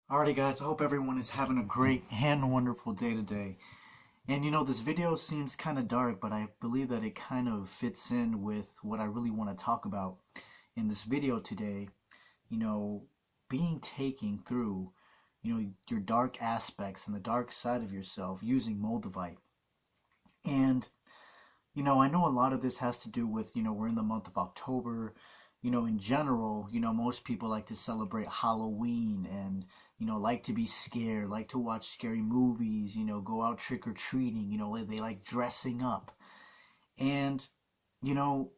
Alrighty guys, I hope everyone is having a great and wonderful day today. And this video seems kind of dark, but I believe that it kind of fits in with what I really want to talk about in this video today. You know, being taken through, your dark aspects and the dark side of yourself using Moldavite. And I know a lot of this has to do with, we're in the month of October. In general, most people like to celebrate Halloween and, like to be scared, like to watch scary movies, go out trick-or-treating, they like dressing up. And, you know,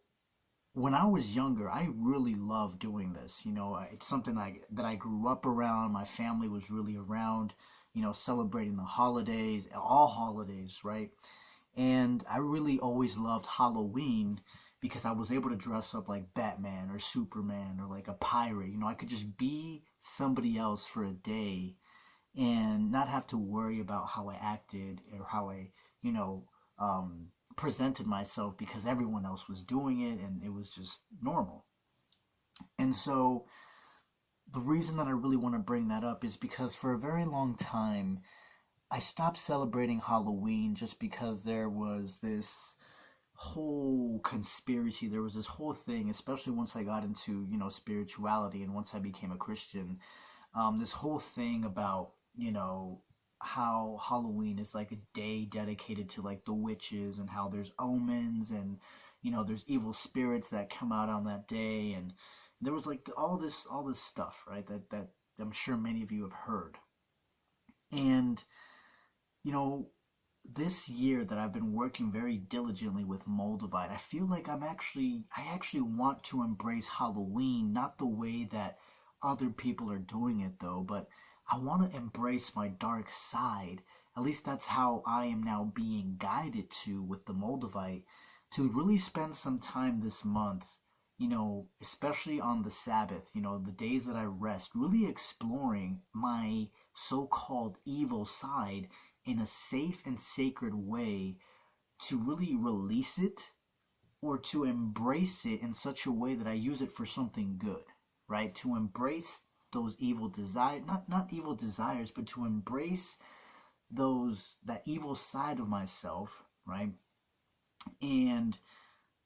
when I was younger, I really loved doing this. It's something that I grew up around. My family was really around, celebrating the holidays, all holidays, right? And I really always loved Halloween because I was able to dress up like Batman or Superman or like a pirate. I could just be somebody else for a day and not have to worry about how I acted or how I, you know, presented myself because everyone else was doing it and it was just normal. And so the reason that I really want to bring that up is because for a very long time, I stopped celebrating Halloween just because there was this whole conspiracy. There was this whole thing, especially once I got into, spirituality and once I became a Christian. This whole thing about, how Halloween is like a day dedicated to like the witches and how there's omens and, there's evil spirits that come out on that day. And there was like all this stuff, right? That I'm sure many of you have heard. And you know, this year that I've been working very diligently with Moldavite, I feel like I actually want to embrace Halloween, not the way that other people are doing it though, but I want to embrace my dark side. At least that's how I am now being guided to with the Moldavite, to really spend some time this month, especially on the Sabbath, the days that I rest, really exploring my so-called evil side in a safe and sacred way to really release it or to embrace it in such a way that I use it for something good, right? To embrace those evil desires, not evil desires, but to embrace that evil side of myself, right? And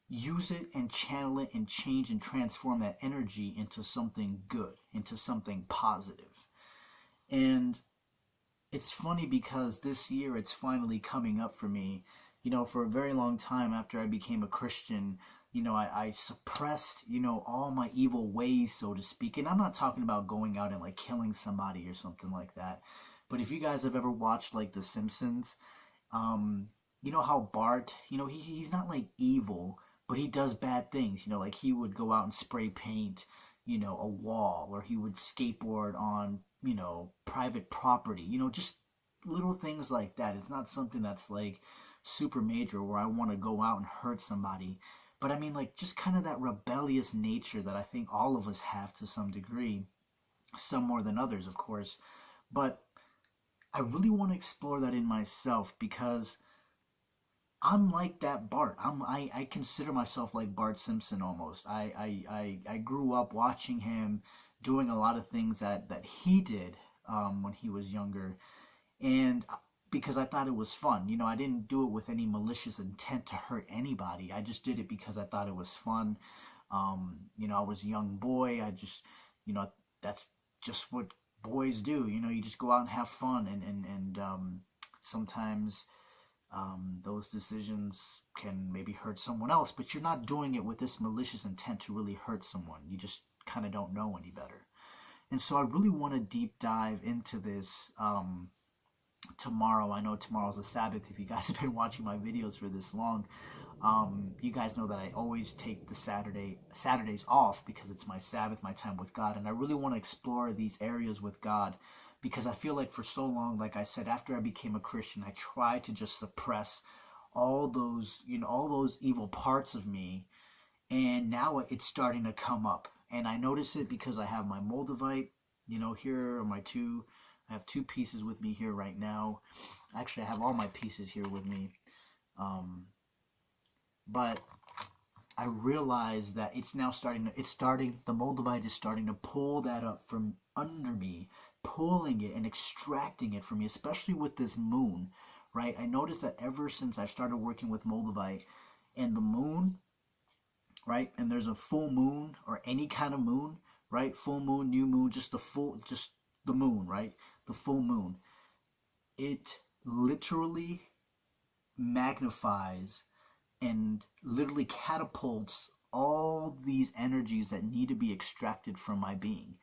use it and channel it and change and transform that energy into something good, into something positive. And it's funny because this year it's finally coming up for me. For a very long time after I became a Christian, I suppressed, all my evil ways, so to speak. And I'm not talking about going out and like killing somebody or something like that. But if you guys have ever watched like The Simpsons, you know how Bart, he's not like evil, but he does bad things. Like he would go out and spray paint, a wall, or he would skateboard on, private property, just little things like that. It's not something that's like super major where I want to go out and hurt somebody. But I mean, like, just kind of that rebellious nature that I think all of us have to some degree, some more than others, of course. But I really want to explore that in myself because I'm like that Bart. I consider myself like Bart Simpson almost. I grew up watching him doing a lot of things that he did when he was younger, and because I thought it was fun. I didn't do it with any malicious intent to hurt anybody. I just did it because I thought it was fun. I was a young boy. I just, that's just what boys do. You just go out and have fun, and sometimes those decisions can maybe hurt someone else, but you're not doing it with this malicious intent to really hurt someone. You just kind of don't know any better. And so I really want to deep dive into this tomorrow. I know tomorrow's a Sabbath. If you guys have been watching my videos for this long, you guys know that I always take the Saturdays off because it's my Sabbath, my time with God, and I really want to explore these areas with God because I feel like for so long, like I said, after I became a Christian, I tried to just suppress all those evil parts of me, and now it's starting to come up, and I notice it because I have my Moldavite. Here are my two. I have two pieces with me here right now. Actually, I have all my pieces here with me. Um, but I realize that it's now starting. The Moldavite is starting to pull that up from under me pulling it and extracting it from me, especially with this moon, right? I noticed that ever since I started working with Moldavite and the moon, right? And there's a full moon or any kind of moon, right? Full moon, new moon, just the moon, right? The full moon. It literally magnifies and literally catapults all these energies that need to be extracted from my being.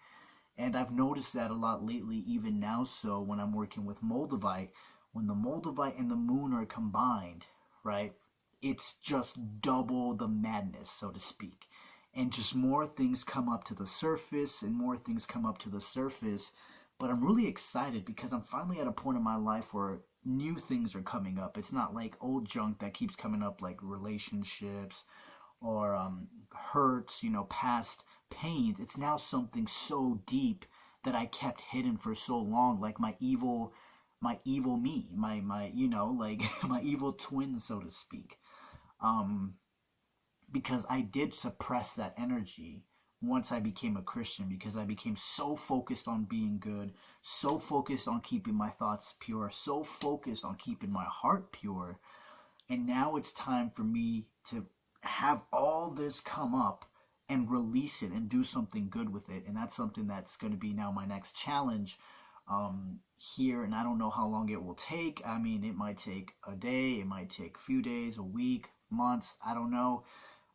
And I've noticed that a lot lately, even now. So when I'm working with Moldavite, when the Moldavite and the moon are combined, right, it's just double the madness, so to speak. And just more things come up to the surface and more things come up to the surface. But I'm really excited because I'm finally at a point in my life where new things are coming up. It's not like old junk that keeps coming up, like relationships or hurts, past pains. It's now something so deep that I kept hidden for so long, like my evil me, my like my evil twin, so to speak. Um, because I did suppress that energy once I became a Christian, because I became so focused on being good, so focused on keeping my thoughts pure, so focused on keeping my heart pure. And now it's time for me to have all this come up and release it and do something good with it. And that's something that's going to be now my next challenge here. And I don't know how long it will take. I mean, it might take a day, it might take a few days, a week, months, I don't know.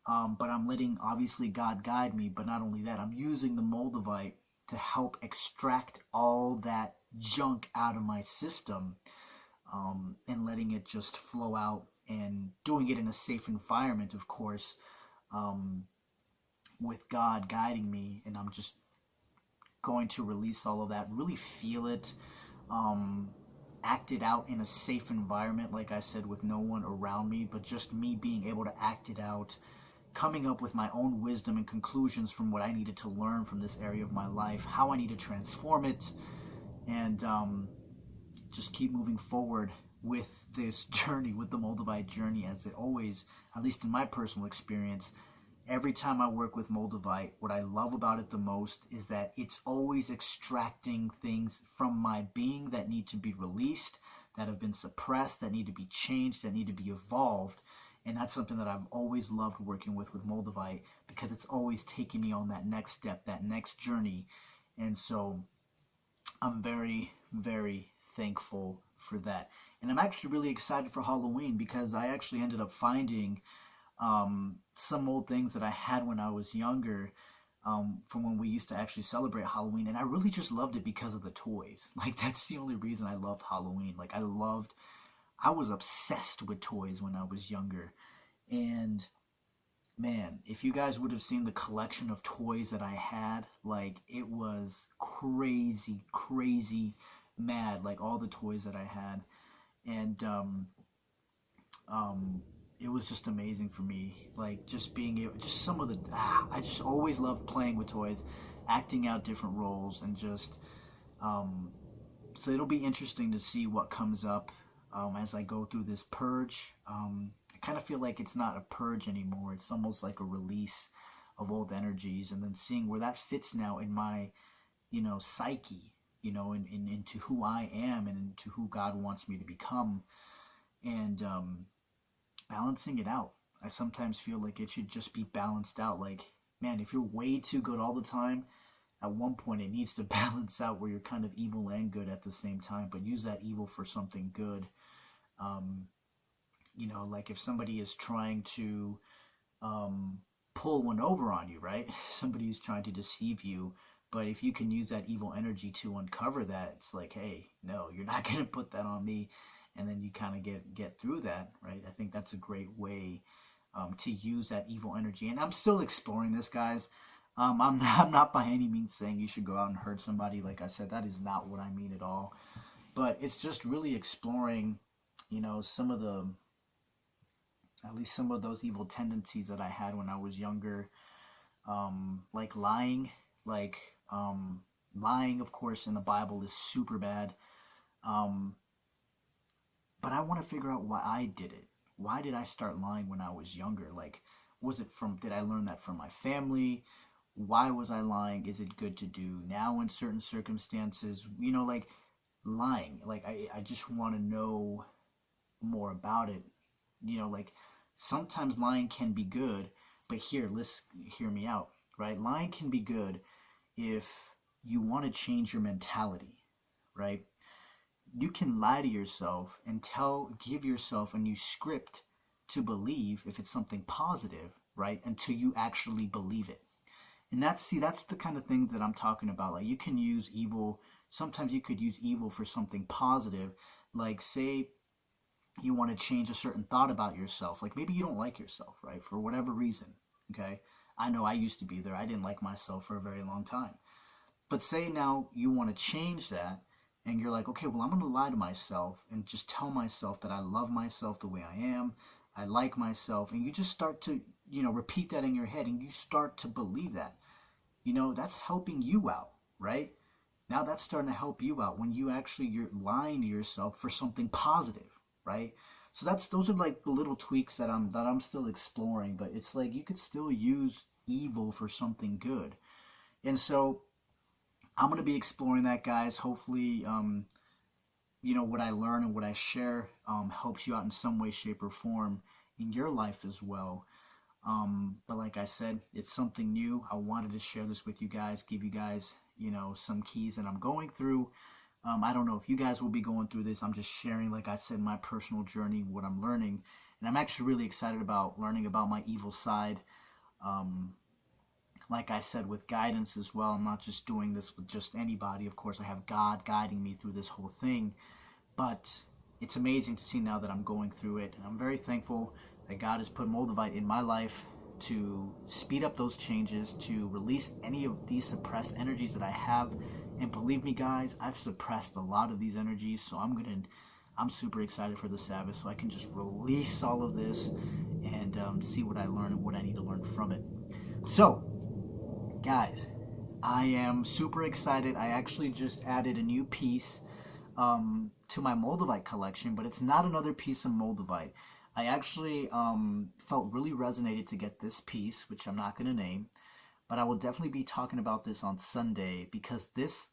But I'm letting, obviously, God guide me. But not only that, I'm using the Moldavite to help extract all that junk out of my system, and letting it just flow out and doing it in a safe environment, of course, um, with God guiding me. And I'm just going to release all of that, really feel it, um, act it out in a safe environment, like I said, with no one around me, but just me being able to act it out, coming up with my own wisdom and conclusions from what I needed to learn from this area of my life, how I need to transform it, and just keep moving forward with this journey, with the Moldavite journey, as it always, at least in my personal experience, every time I work with Moldavite, what I love about it the most is that it's always extracting things from my being that need to be released, that have been suppressed, that need to be changed, that need to be evolved. And that's something that I've always loved working with Moldavite, because it's always taking me on that next step, that next journey. And so I'm very, very thankful for that. And I'm actually really excited for Halloween, because I actually ended up finding some old things that I had when I was younger, from when we used to actually celebrate Halloween. And I really just loved it because of the toys. Like, that's the only reason I loved Halloween. Like, I was obsessed with toys when I was younger. And man, if you guys would have seen the collection of toys that I had, like, it was crazy, crazy mad, like all the toys that I had. And it was just amazing for me, like, just being able, just some of the, I just always loved playing with toys, acting out different roles, and just, so it'll be interesting to see what comes up as I go through this purge. I kind of feel like it's not a purge anymore. It's almost like a release of old energies, and then seeing where that fits now in my, psyche, into who I am and into who God wants me to become, and balancing it out. I sometimes feel like it should just be balanced out. Like, man, if you're way too good all the time, at one point it needs to balance out where you're kind of evil and good at the same time, but use that evil for something good. Um, like if somebody is trying to pull one over on you, right? Somebody who's trying to deceive you. But if you can use that evil energy to uncover that, it's like, hey, no, you're not going to put that on me. And then you kind of get through that, right? I think that's a great way to use that evil energy. And I'm still exploring this, guys. I'm not by any means saying you should go out and hurt somebody. Like I said, that is not what I mean at all. But it's just really exploring, some of the, at least some of those evil tendencies that I had when I was younger, like lying. Like, lying, of course, in the Bible is super bad. But I want to figure out why I did it. Why did I start lying when I was younger? Like, did I learn that from my family? Why was I lying? Is it good to do now in certain circumstances? You know, like lying. Like I just want to know more about it. You know, like sometimes lying can be good, but here, let's hear me out, right? Lying can be good if you want to change your mentality, right? You can lie to yourself and give yourself a new script to believe if it's something positive, right? Until you actually believe it. And that's the kind of things that I'm talking about. Like you can use evil, sometimes you could use evil for something positive. Like say you want to change a certain thought about yourself. Like maybe you don't like yourself, right? For whatever reason, okay? I know I used to be there. I didn't like myself for a very long time. But say now you want to change that and you're like, okay, well, I'm going to lie to myself and just tell myself that I love myself the way I am. I like myself. And you just start to, repeat that in your head and you start to believe that. That's helping you out, right? Now that's starting to help you out when you're lying to yourself for something positive, right? So those are like the little tweaks that I'm still exploring, but it's like you could still use evil for something good. And so I'm going to be exploring that, guys. Hopefully, what I learn and what I share helps you out in some way, shape, or form in your life as well. But like I said, it's something new. I wanted to share this with you guys, give you guys, some keys that I'm going through. I don't know if you guys will be going through this. I'm just sharing, like I said, my personal journey, what I'm learning. And I'm actually really excited about learning about my evil side. Like I said, with guidance as well. I'm not just doing this with just anybody. Of course, I have God guiding me through this whole thing. But it's amazing to see now that I'm going through it. And I'm very thankful that God has put Moldavite in my life to speed up those changes, to release any of these suppressed energies that I have. And believe me, guys, I've suppressed a lot of these energies. So I'm super excited for the Sabbath so I can just release all of this and see what I learn and what I need to learn from it. So, guys, I am super excited. I actually just added a new piece to my Moldavite collection, but it's not another piece of Moldavite. I actually felt really resonated to get this piece, which I'm not going to name, but I will definitely be talking about this on Sunday because this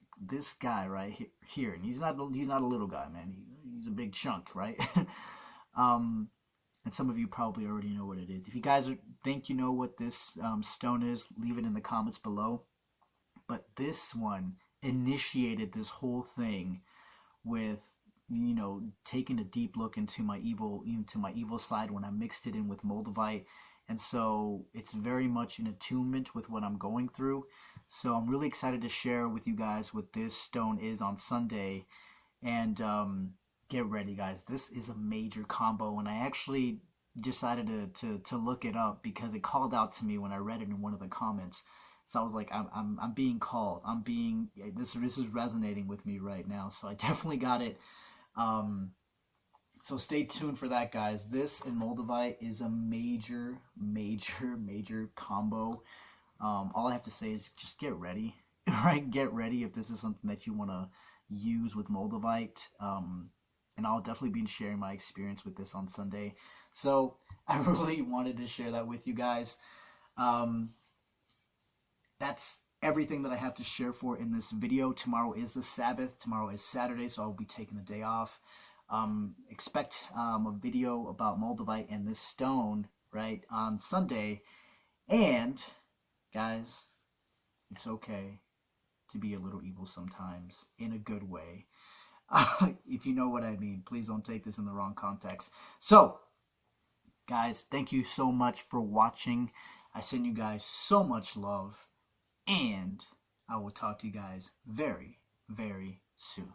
guy right here, and he's not a little guy, man. He's a big chunk, right? And some of you probably already know what it is. If you guys think you know what this stone is, leave it in the comments below. But this one initiated this whole thing with, taking a deep look into my evil side when I mixed it in with Moldavite. And so it's very much in attunement with what I'm going through. So I'm really excited to share with you guys what this stone is on Sunday. And get ready, guys. This is a major combo, and I actually decided to look it up because it called out to me when I read it in one of the comments. So I was like, I'm being called. This is resonating with me right now. So I definitely got it. So stay tuned for that, guys. This and Moldavite is a major, major, major combo. All I have to say is just get ready, right? Get ready if this is something that you want to use with Moldavite. And I'll definitely be sharing my experience with this on Sunday. So I really wanted to share that with you guys. That's everything that I have to share for in this video. Tomorrow is the Sabbath. Tomorrow is Saturday, so I'll be taking the day off. Expect a video about Moldavite and this stone, right, on Sunday. And, guys, it's okay to be a little evil sometimes, in a good way. If you know what I mean, please don't take this in the wrong context. So, guys, thank you so much for watching. I send you guys so much love, and I will talk to you guys very, very soon.